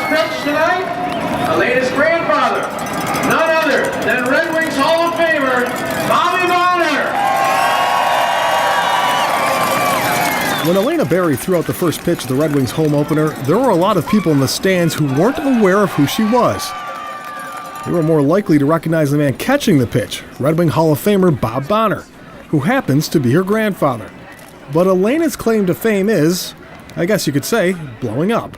pitch tonight, Alayna's grandfather, none other than Red Wings Hall of Famer, Bobby Bonner. When Alayna Berry threw out the first pitch of the Red Wings home opener, there were a lot of people in the stands who weren't aware of who she was. They were more likely to recognize the man catching the pitch, Red Wing Hall of Famer Bob Bonner, who happens to be her grandfather. But Alayna's claim to fame is, I guess you could say, blowing up.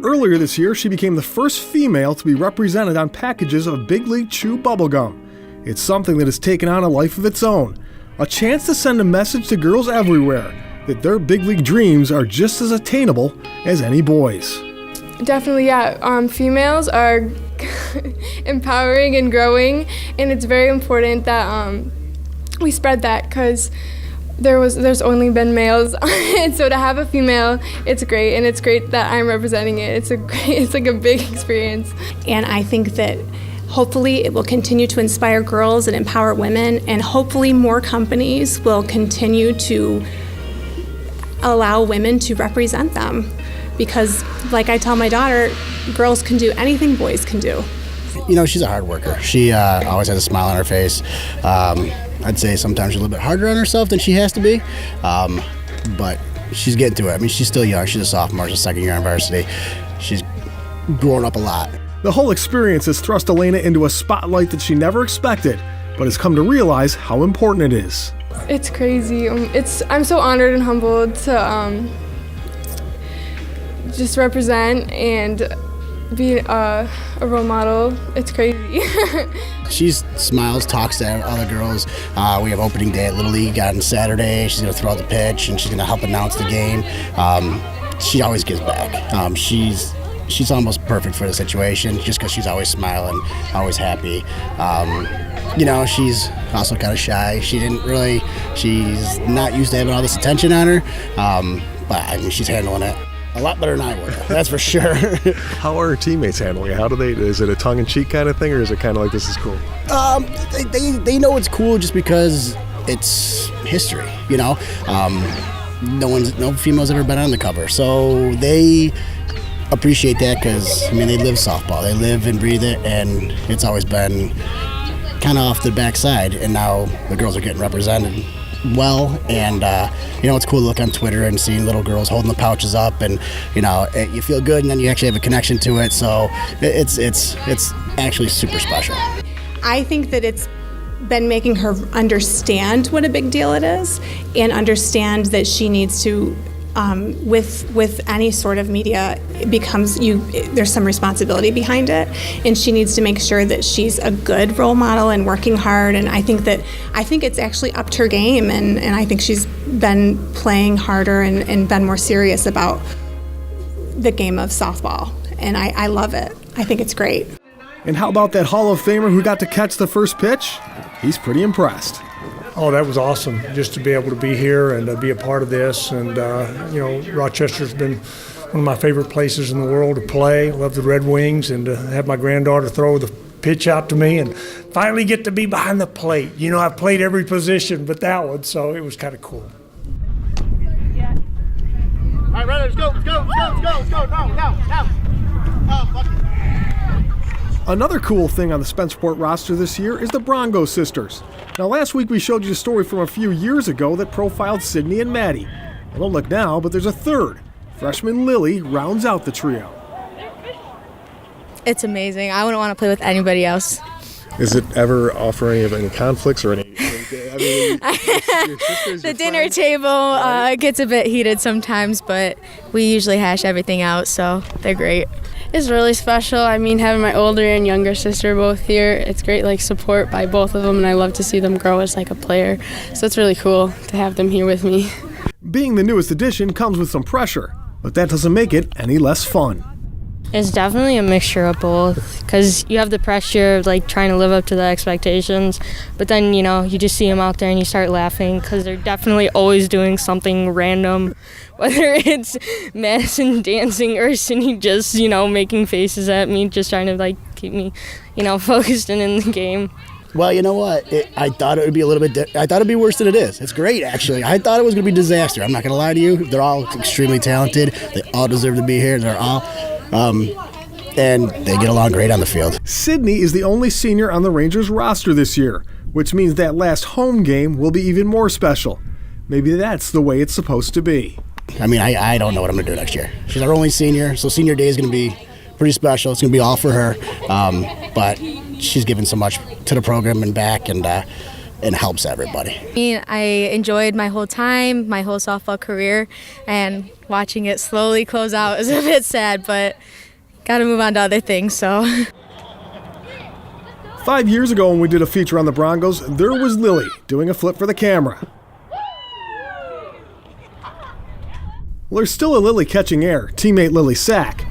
Earlier this year, she became the first female to be represented on packages of Big League Chew bubblegum. It's something that has taken on a life of its own, a chance to send a message to girls everywhere that their big league dreams are just as attainable as any boys. Definitely, yeah. Females are empowering and growing, and it's very important that we spread that because there's only been males, and so to have a female, it's great, and it's great that I'm representing it. It's like a big experience. And I think that hopefully it will continue to inspire girls and empower women, and hopefully more companies will continue to allow women to represent them. Because like I tell my daughter, girls can do anything boys can do. You know, she's a hard worker. She always has a smile on her face. I'd say sometimes she's a little bit harder on herself than she has to be, but she's getting to it. I mean, she's still young. She's a sophomore, she's a second year in varsity. She's grown up a lot. The whole experience has thrust Alayna into a spotlight that she never expected, but has come to realize how important it is. It's crazy. I'm so honored and humbled to just represent and be a role model. It's crazy. She smiles, talks to other girls. We have opening day at Little League on Saturday. She's going to throw out the pitch, and she's going to help announce the game. She always gives back. She's almost perfect for the situation just because she's always smiling, always happy. You know, she's also kind of shy. She's not used to having all this attention on her, but I mean, she's handling it a lot better than I would, that's for sure. How are her teammates handling it? Is it a tongue-in-cheek kind of thing, or is it kind of like, this is cool? They know it's cool just because it's history, you know? No female's ever been on the cover, so they appreciate that because, I mean, they live softball. They live and breathe it, and it's always been kind of off the backside, and now the girls are getting represented well, and you know, it's cool to look on Twitter and seeing little girls holding the pouches up, and you know, you feel good, and then you actually have a connection to it, so it's actually super special. I think that it's been making her understand what a big deal it is, and understand that she needs to with any sort of media, it becomes there's some responsibility behind it, and she needs to make sure that she's a good role model and working hard. And I think it's actually upped her game, and I think she's been playing harder and been more serious about the game of softball, and I love it. I think it's great. And how about that Hall of Famer who got to catch the first pitch? He's pretty impressed. Oh, that was awesome, just to be able to be here and be a part of this. And, you know, Rochester's been one of my favorite places in the world to play. Love the Red Wings, and to have my granddaughter throw the pitch out to me and finally get to be behind the plate. You know, I've played every position but that one, so it was kind of cool. All right, ready, let's go. Oh, fuck it. Another cool thing on the Spencerport roster this year is the Brongo sisters. Now, last week we showed you a story from a few years ago that profiled Sydney and Maddie. Well, don't look now, but there's a third. Freshman Lily rounds out the trio. It's amazing. I wouldn't want to play with anybody else. Is it ever offering of any conflicts or any? The dinner table gets a bit heated sometimes, but we usually hash everything out, so they're great. It's really special. I mean, having my older and younger sister both here, it's great, like, support by both of them, and I love to see them grow as, like, a player. So it's really cool to have them here with me. Being the newest addition comes with some pressure, but that doesn't make it any less fun. It's definitely a mixture of both, because you have the pressure of, like, trying to live up to the expectations, but then, you know, you just see them out there and you start laughing, because they're definitely always doing something random, whether it's Madison dancing or Sydney just, you know, making faces at me, just trying to, like, keep me, you know, focused and in the game. Well, you know what? I thought it would be a little bit. I thought it'd be worse than it is. It's great, actually. I thought it was going to be a disaster. I'm not going to lie to you. They're all extremely talented. They all deserve to be here. They're all, and they get along great on the field. Sydney is the only senior on the Rangers roster this year, which means that last home game will be even more special. Maybe that's the way it's supposed to be. I mean, I don't know what I'm going to do next year. She's our only senior, so senior day is going to be pretty special. It's going to be all for her, but she's given so much to the program and back, and helps everybody. I mean, I enjoyed my whole time, my whole softball career, and watching it slowly close out is a bit sad, but got to move on to other things, so. 5 years ago when we did a feature on the Brongos, there was Lily doing a flip for the camera. Well, there's still a Lily catching air, teammate Lily Sack.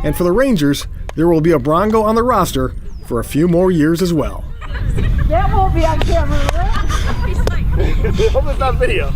And for the Rangers, there will be a Brongo on the roster for a few more years as well. That won't be on camera, right? Hope it's not video.